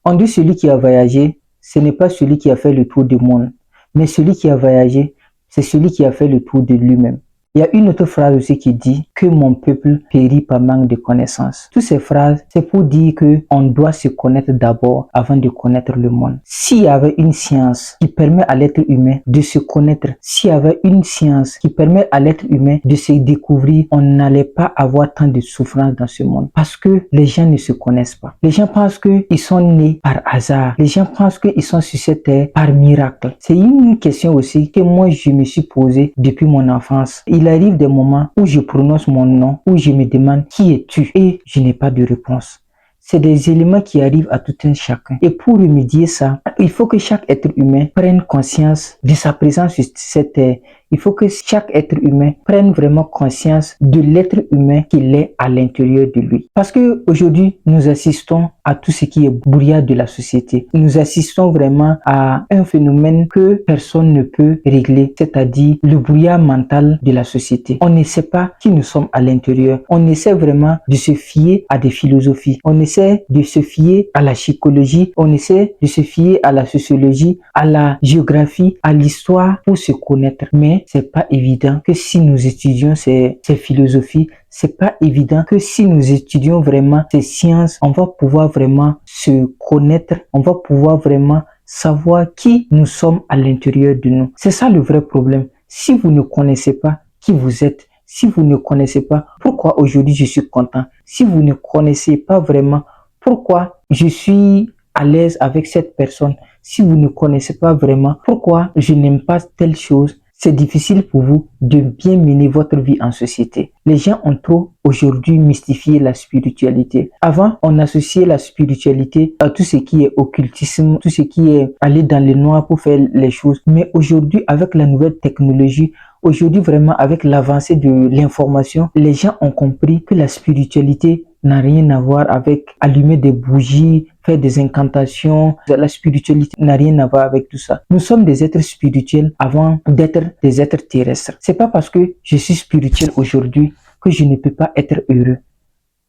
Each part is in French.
On dit celui qui a voyagé, ce n'est pas celui qui a fait le tour du monde, mais celui qui a voyagé, c'est celui qui a fait le tour de lui-même. Il y a une autre phrase aussi qui dit que mon peuple périt par manque de connaissances. Toutes ces phrases, c'est pour dire qu'on doit se connaître d'abord avant de connaître le monde. S'il y avait une science qui permet à l'être humain de se connaître, s'il y avait une science qui permet à l'être humain de se découvrir, on n'allait pas avoir tant de souffrances dans ce monde. Parce que les gens ne se connaissent pas. Les gens pensent qu'ils sont nés par hasard. Les gens pensent qu'ils sont sur cette terre par miracle. C'est une question aussi que moi je me suis posée depuis mon enfance. Il arrive des moments où je prononce mon nom, où je me demande qui es-tu et je n'ai pas de réponse. C'est des éléments qui arrivent à tout un chacun. Et pour remédier ça, il faut que chaque être humain prenne conscience de sa présence sur cette terre. Il faut que chaque être humain prenne vraiment conscience de l'être humain qu'il est à l'intérieur de lui. Parce que aujourd'hui, nous assistons à tout ce qui est brouillard de la société. Nous assistons vraiment à un phénomène que personne ne peut régler, c'est-à-dire le brouillard mental de la société. On ne sait pas qui nous sommes à l'intérieur. On essaie vraiment de se fier à des philosophies. On essaie de se fier à la psychologie. On essaie de se fier à la sociologie, à la géographie, à l'histoire pour se connaître. Mais c'est pas évident que si nous étudions ces philosophies, c'est pas évident que si nous étudions vraiment ces sciences, on va pouvoir vraiment se connaître, on va pouvoir vraiment savoir qui nous sommes à l'intérieur de nous. C'est ça le vrai problème. Si vous ne connaissez pas qui vous êtes, si vous ne connaissez pas pourquoi aujourd'hui je suis content, si vous ne connaissez pas vraiment pourquoi je suis à l'aise avec cette personne, si vous ne connaissez pas vraiment pourquoi je n'aime pas telle chose, c'est difficile pour vous de bien mener votre vie en société. Les gens ont trop aujourd'hui mystifié la spiritualité. Avant, on associait la spiritualité à tout ce qui est occultisme, tout ce qui est aller dans le noir pour faire les choses. Mais aujourd'hui, avec la nouvelle technologie, aujourd'hui vraiment avec l'avancée de l'information, les gens ont compris que la spiritualité n'a rien à voir avec allumer des bougies, faire des incantations. La spiritualité n'a rien à voir avec tout ça. Nous sommes des êtres spirituels avant d'être des êtres terrestres. C'est pas parce que je suis spirituel aujourd'hui que je ne peux pas être heureux.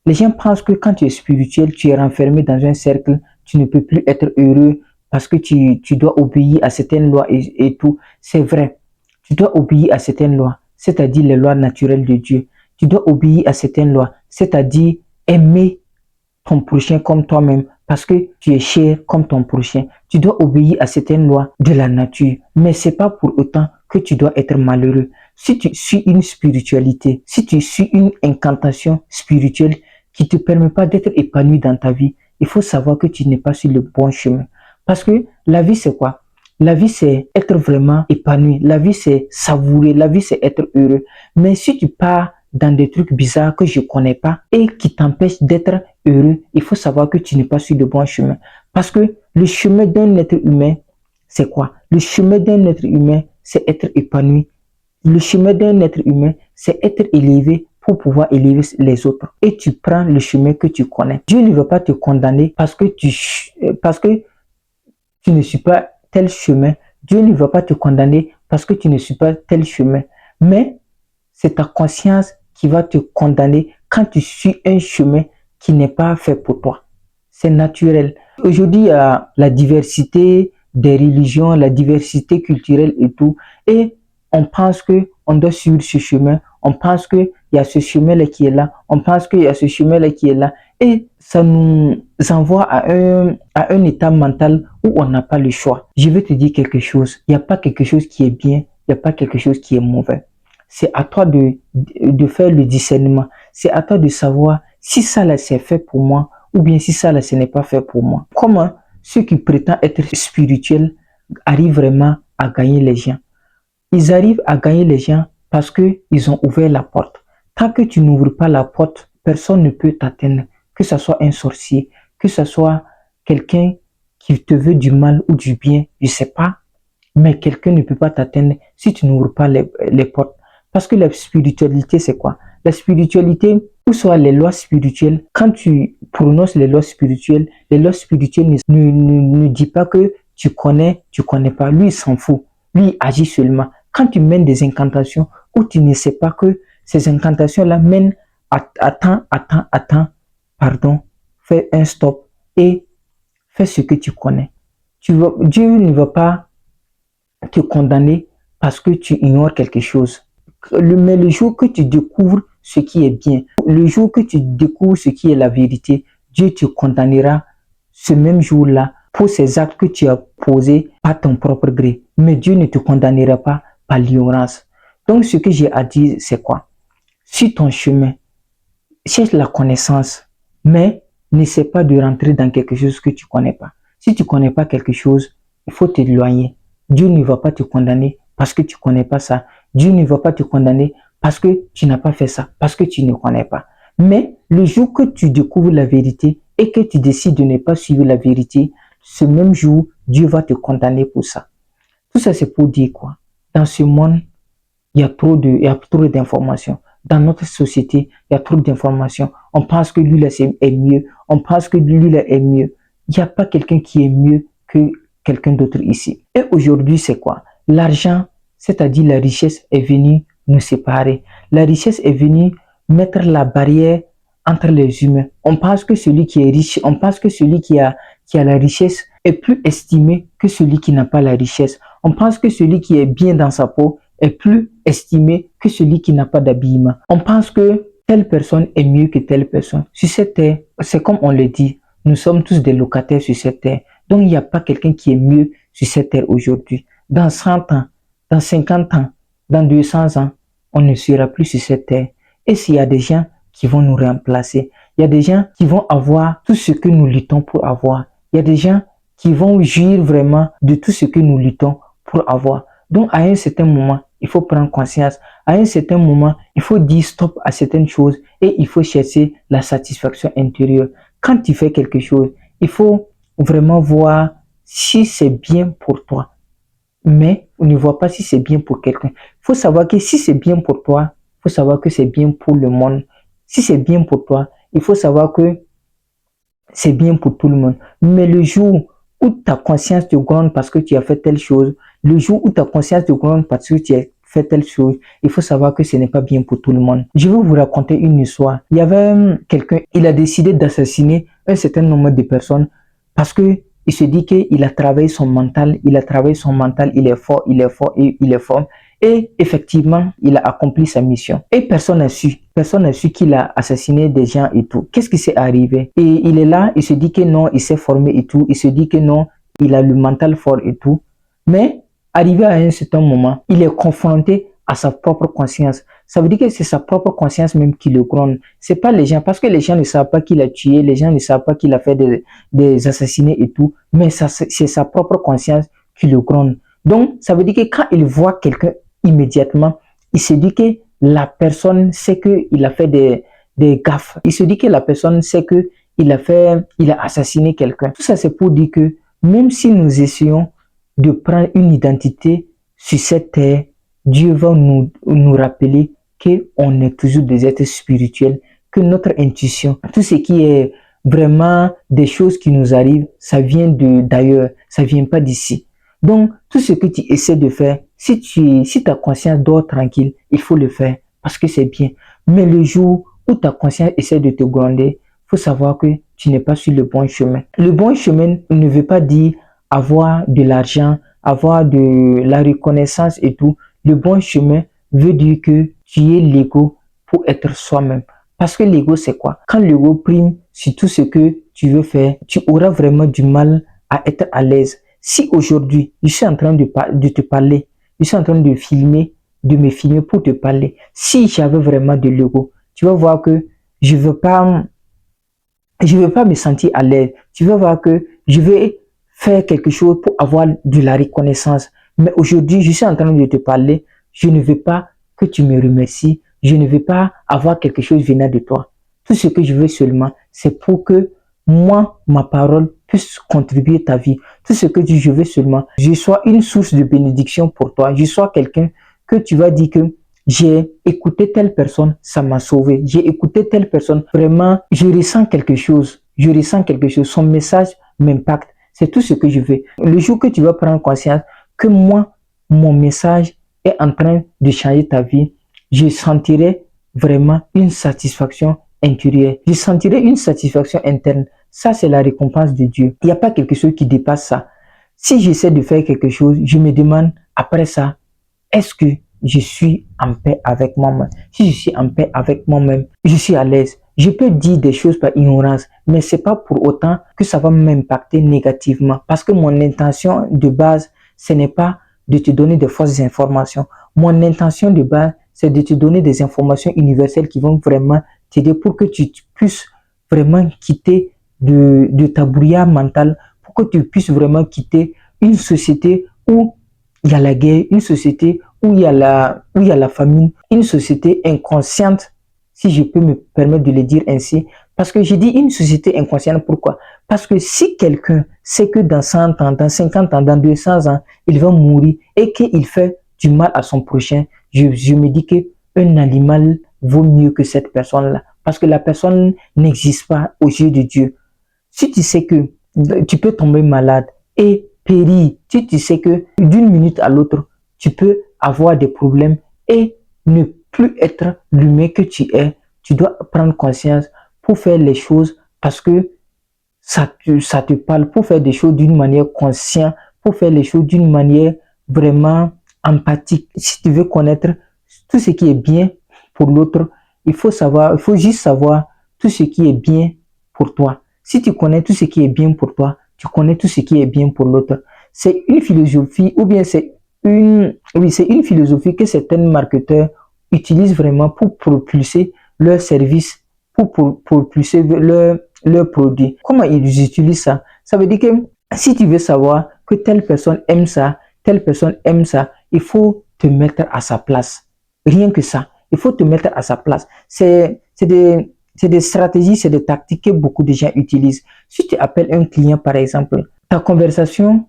Les gens pensent que quand tu es spirituel, tu es renfermé dans un cercle, tu ne peux plus être heureux parce que tu dois obéir à certaines lois et tout. C'est vrai. Tu dois obéir à certaines lois, c'est-à-dire les lois naturelles de Dieu. Tu dois obéir à certaines lois, c'est-à-dire aimer ton prochain comme toi-même parce que tu es cher comme ton prochain. Tu dois obéir à certaines lois de la nature, mais c'est pas pour autant que tu dois être malheureux. Si tu suis une spiritualité, si tu suis une incantation spirituelle qui ne te permet pas d'être épanoui dans ta vie, il faut savoir que tu n'es pas sur le bon chemin. Parce que la vie, c'est quoi? La vie, c'est être vraiment épanoui. La vie, c'est savourer. La vie, c'est être heureux. Mais si tu pars dans des trucs bizarres que je ne connais pas et qui t'empêchent d'être heureux, il faut savoir que tu n'es pas sur le bon chemin. Parce que le chemin d'un être humain, c'est quoi? Le chemin d'un être humain, c'est être épanoui. Le chemin d'un être humain, c'est être élevé pour pouvoir élever les autres. Et tu prends le chemin que tu connais. Dieu ne veut pas te condamner parce que tu ne suis pas tel chemin. Dieu ne va pas te condamner parce que tu ne suis pas tel chemin. Mais c'est ta conscience qui va te condamner quand tu suis un chemin qui n'est pas fait pour toi. C'est naturel. Aujourd'hui, il y a la diversité des religions, la diversité culturelle et tout. Et on pense qu'on doit suivre ce chemin. On pense qu'il y a ce chemin-là qui est là. On pense qu'il y a ce chemin-là qui est là. Et ça nous envoie à un état mental où on n'a pas le choix. Je vais te dire quelque chose. Il n'y a pas quelque chose qui est bien. Il n'y a pas quelque chose qui est mauvais. C'est à toi de faire le discernement. C'est à toi de savoir si ça là c'est fait pour moi ou bien si ça là ce n'est pas fait pour moi. Comment ceux qui prétendent être spirituels arrivent vraiment à gagner les gens? Ils arrivent à gagner les gens parce qu'ils ont ouvert la porte. Tant que tu n'ouvres pas la porte, personne ne peut t'atteindre. Que ce soit un sorcier, que ce soit quelqu'un qui te veut du mal ou du bien, je ne sais pas, mais quelqu'un ne peut pas t'atteindre si tu n'ouvres pas les portes. Parce que la spiritualité, c'est quoi? La spiritualité, ou soit les lois spirituelles, quand tu prononces les lois spirituelles ne disent pas que tu connais pas. Lui, il s'en fout. Lui, il agit seulement. Quand tu mènes des incantations où tu ne sais pas que ces incantations-là mènent attends, pardon, fais un stop et fais ce que tu connais. Dieu ne va pas te condamner parce que tu ignores quelque chose. Mais le jour que tu découvres ce qui est bien, le jour que tu découvres ce qui est la vérité, Dieu te condamnera ce même jour-là pour ces actes que tu as posés par ton propre gré. Mais Dieu ne te condamnera pas par l'ignorance. Donc ce que j'ai à dire, c'est quoi? Sur ton chemin, cherche la connaissance, mais n'essaie pas de rentrer dans quelque chose que tu ne connais pas. Si tu ne connais pas quelque chose, il faut t'éloigner. Dieu ne va pas te condamner parce que tu ne connais pas ça. Dieu ne va pas te condamner parce que tu n'as pas fait ça, parce que tu ne connais pas. Mais le jour que tu découvres la vérité et que tu décides de ne pas suivre la vérité, ce même jour, Dieu va te condamner pour ça. Tout ça, c'est pour dire quoi? Dans ce monde, il y a trop d'informations. Dans notre société, il y a trop d'informations. On pense que lui là est mieux. On pense que lui là est mieux. Il n'y a pas quelqu'un qui est mieux que quelqu'un d'autre ici. Et aujourd'hui, c'est quoi? L'argent, c'est-à-dire la richesse, est venue nous séparer. La richesse est venue mettre la barrière entre les humains. On pense que celui qui est riche, on pense que celui qui a la richesse est plus estimé que celui qui n'a pas la richesse. On pense que celui qui est bien dans sa peau est plus estimé que celui qui n'a pas d'habillement. On pense que telle personne est mieux que telle personne. Sur cette terre, c'est comme on le dit, nous sommes tous des locataires sur cette terre. Donc il n'y a pas quelqu'un qui est mieux sur cette terre aujourd'hui. Dans 100 ans, dans 50 ans, dans 200 ans, on ne sera plus sur cette terre. Et s'il y a des gens qui vont nous remplacer, il y a des gens qui vont avoir tout ce que nous luttons pour avoir. Il y a des gens qui vont jouir vraiment de tout ce que nous luttons pour avoir. Donc à un certain moment, il faut prendre conscience. À un certain moment, il faut dire stop à certaines choses et il faut chercher la satisfaction intérieure. Quand tu fais quelque chose, il faut vraiment voir si c'est bien pour toi. Mais on ne voit pas si c'est bien pour quelqu'un. Il faut savoir que si c'est bien pour toi, il faut savoir que c'est bien pour le monde. Si c'est bien pour toi, il faut savoir que c'est bien pour tout le monde. Mais le jour où ta conscience te gronde parce que tu as fait telle chose, le jour où ta conscience te gronde parce que tu as fait telle chose, il faut savoir que ce n'est pas bien pour tout le monde. Je vais vous raconter une histoire. Il y avait quelqu'un, il a décidé d'assassiner un certain nombre de personnes parce que il se dit qu'il a travaillé son mental, il est fort, il est fort et il est fort. Et effectivement, il a accompli sa mission. Et personne n'a su qu'il a assassiné des gens et tout. Qu'est-ce qui s'est arrivé? Et il est là, il se dit que non, il s'est formé et tout. Il se dit que non, il a le mental fort et tout. Mais arrivé à un certain moment, il est confronté à sa propre conscience. Ça veut dire que c'est sa propre conscience même qui le gronde. C'est pas les gens, parce que les gens ne savent pas qu'il a tué, les gens ne savent pas qu'il a fait des assassinats et tout. Mais c'est sa propre conscience qui le gronde. Donc, ça veut dire que quand il voit quelqu'un immédiatement, il se dit que la personne sait qu'il a fait des gaffes. Il se dit que la personne sait qu'il a assassiné quelqu'un. Tout ça, c'est pour dire que même si nous essayons de prendre une identité sur cette terre, Dieu va nous rappeler qu'on est toujours des êtres spirituels, que notre intuition, tout ce qui est vraiment des choses qui nous arrivent, ça vient d'ailleurs, ça vient pas d'ici. Donc, tout ce que tu essaies de faire, si ta conscience dort tranquille, il faut le faire parce que c'est bien. Mais le jour où ta conscience essaie de te gronder, il faut savoir que tu n'es pas sur le bon chemin. Le bon chemin ne veut pas dire avoir de l'argent, avoir de la reconnaissance et tout. Le bon chemin veut dire que tu es l'ego pour être soi-même. Parce que l'ego, c'est quoi? Quand l'ego prime sur tout ce que tu veux faire, tu auras vraiment du mal à être à l'aise. Si aujourd'hui, je suis en train de te parler, je suis en train de me filmer pour te parler, si j'avais vraiment de l'ego, tu vas voir que je ne veux pas me sentir à l'aise. Tu vas voir que je vais faire quelque chose pour avoir de la reconnaissance. Mais aujourd'hui, je suis en train de te parler, je ne veux pas que tu me remercies, je ne veux pas avoir quelque chose venant de toi. Tout ce que je veux seulement, c'est pour que moi, ma parole puisse contribuer à ta vie. Tout ce que je veux seulement, je sois une source de bénédiction pour toi. Je sois quelqu'un que tu vas dire que j'ai écouté telle personne, ça m'a sauvé. J'ai écouté telle personne, vraiment, je ressens quelque chose. Son message m'impacte. C'est tout ce que je veux. Le jour que tu vas prendre conscience que moi, mon message est en train de changer ta vie, je sentirai vraiment une satisfaction intérieure. Je sentirai une satisfaction interne. Ça, c'est la récompense de Dieu. Il n'y a pas quelque chose qui dépasse ça. Si j'essaie de faire quelque chose, je me demande après ça, est-ce que je suis en paix avec moi-même? Si je suis en paix avec moi-même, je suis à l'aise. Je peux dire des choses par ignorance, mais c'est pas pour autant que ça va m'impacter négativement. Parce que mon intention de base, ce n'est pas de te donner de fausses informations. Mon intention de base, c'est de te donner des informations universelles qui vont vraiment t'aider pour que tu puisses vraiment quitter de ta brouillard mentale, pour que tu puisses vraiment quitter une société où il y a la guerre, une société où il y a la famine, une société inconsciente, si je peux me permettre de le dire ainsi. Parce que je dis une société inconsciente, pourquoi? Parce que si quelqu'un sait que dans 100 ans, dans 50 ans, dans 200 ans, il va mourir et qu'il fait du mal à son prochain, je me dis qu'un animal vaut mieux que cette personne-là. Parce que la personne n'existe pas aux yeux de Dieu. Si tu sais que tu peux tomber malade et périr, si tu sais que d'une minute à l'autre, tu peux avoir des problèmes et ne plus être l'humain que tu es, tu dois prendre conscience pour faire les choses parce que ça te parle, pour faire des choses d'une manière consciente, pour faire les choses d'une manière vraiment empathique. Si tu veux connaître tout ce qui est bien pour l'autre, il faut juste savoir tout ce qui est bien pour toi. Si tu connais tout ce qui est bien pour toi, tu connais tout ce qui est bien pour l'autre. C'est une philosophie ou bien c'est une philosophie que certains marketeurs utilisent vraiment pour propulser leurs services, pour propulser leurs produits. Comment ils utilisent ça? Ça veut dire que si tu veux savoir que telle personne aime ça, telle personne aime ça, il faut te mettre à sa place. Rien que ça. Il faut te mettre à sa place. C'est des stratégies, c'est des tactiques que beaucoup de gens utilisent. Si tu appelles un client, par exemple, ta conversation,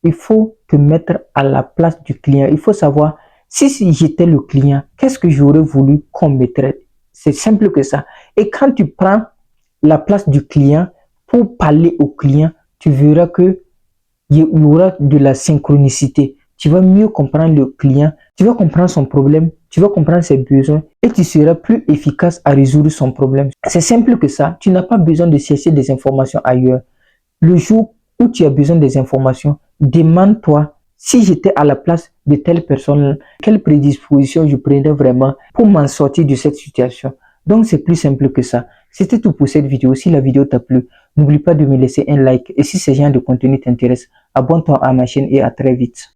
il faut te mettre à la place du client. Il faut savoir, si j'étais le client, qu'est-ce que j'aurais voulu qu'on me traite? C'est simple que ça. Et quand tu prends la place du client pour parler au client, tu verras que il y aura de la synchronicité. Tu vas mieux comprendre le client, tu vas comprendre son problème, tu vas comprendre ses besoins et tu seras plus efficace à résoudre son problème. C'est simple que ça. Tu n'as pas besoin de chercher des informations ailleurs. Le jour où tu as besoin des informations, demande-toi si j'étais à la place de telle personne, quelle prédisposition je prenais vraiment pour m'en sortir de cette situation. Donc c'est plus simple que ça. C'était tout pour cette vidéo. Si la vidéo t'a plu, n'oublie pas de me laisser un like. Et si ce genre de contenu t'intéresse, abonne-toi à ma chaîne et à très vite.